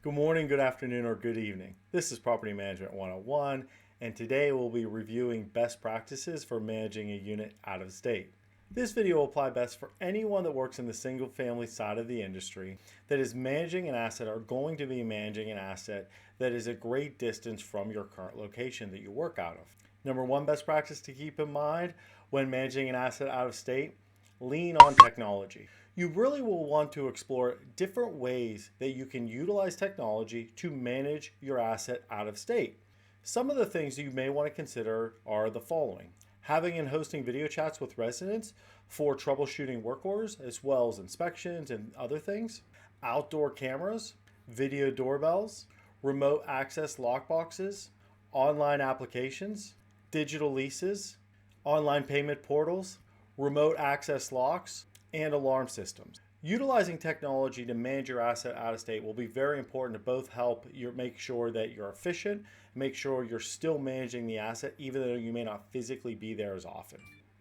Good morning, good afternoon, or good evening. This is Property Management 101, and today we'll be reviewing best practices for managing a unit out of state. This video will apply best for anyone that works in the single family side of the industry that is managing an asset or going to be managing an asset that is a great distance from your current location that you work out of. Number one best practice to keep in mind when managing an asset out of state: lean on technology. You really will want to explore different ways that you can utilize technology to manage your asset out of state. Some of the things you may want to consider are the following: having and hosting video chats with residents for troubleshooting work orders as well as inspections and other things, outdoor cameras, video doorbells, remote access lockboxes, online applications, digital leases, online payment portals, remote access locks, and alarm systems. Utilizing technology to manage your asset out of state will be very important to both help you make sure that you're efficient, make sure you're still managing the asset even though you may not physically be there as often.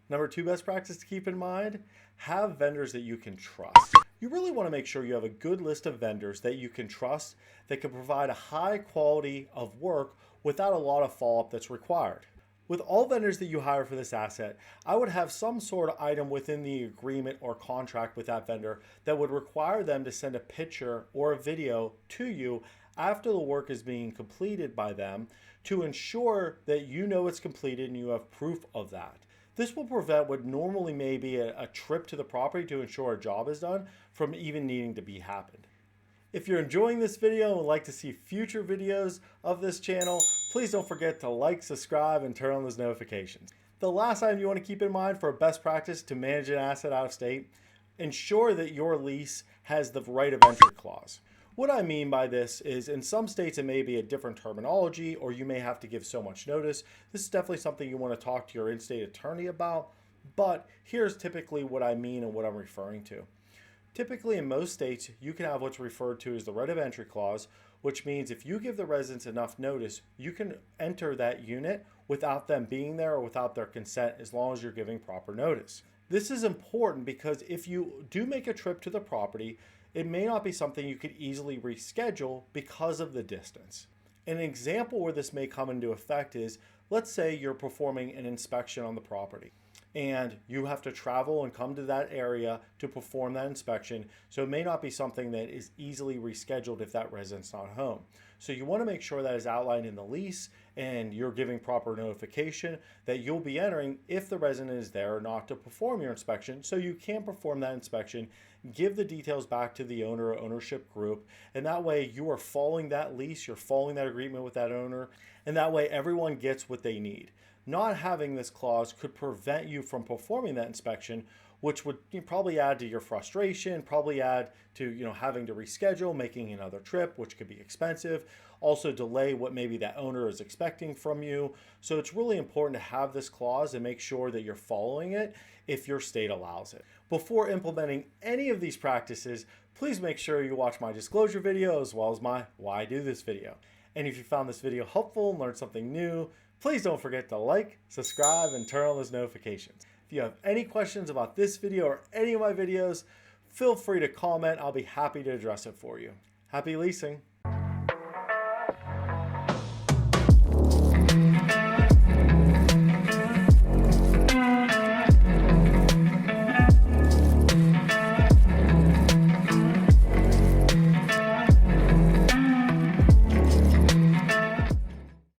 Number two best practice to keep in mind: have vendors that you can trust. You really want to make sure you have a good list of vendors that you can trust that can provide a high quality of work without a lot of follow-up that's required. With all vendors that you hire for this asset, I would have some sort of item within the agreement or contract with that vendor that would require them to send a picture or a video to you after the work is being completed by them to ensure that you know it's completed and you have proof of that. This will prevent what normally may be a trip to the property to ensure a job is done from even needing to be happened. If you're enjoying this video and would like to see future videos of this channel, please don't forget to like, subscribe, and turn on those notifications. The last item you want to keep in mind for a best practice to manage an asset out of state: ensure that your lease has the right of entry clause. What I mean by this is, in some states it may be a different terminology or you may have to give so much notice. This is definitely something you want to talk to your in-state attorney about, but here's typically what I mean and what I'm referring to. Typically, in most states, you can have what's referred to as the right of entry clause, which means if you give the residents enough notice, you can enter that unit without them being there or without their consent, as long as you're giving proper notice. This is important because if you do make a trip to the property, it may not be something you could easily reschedule because of the distance. An example where this may come into effect is, let's say you're performing an inspection on the property and you have to travel and come to that area to perform that inspection. So it may not be something that is easily rescheduled if that resident's not home. So you want to make sure that is outlined in the lease and you're giving proper notification that you'll be entering if the resident is there or not to perform your inspection, so you can perform that inspection, give the details back to the owner or ownership group, and that way you are following that lease, you're following that agreement with that owner, and that way everyone gets what they need. Not having this clause could prevent you from performing that inspection, which would probably add to your frustration, probably add to having to reschedule, making another trip, which could be expensive, also delay what maybe that owner is expecting from you. So it's really important to have this clause and make sure that you're following it if your state allows it. Before implementing any of these practices, please make sure you watch my disclosure video as well as my why do this video. And if you found this video helpful and learned something new, please don't forget to like, subscribe, and turn on those notifications. If you have any questions about this video or any of my videos, feel free to comment. I'll be happy to address it for you. Happy leasing.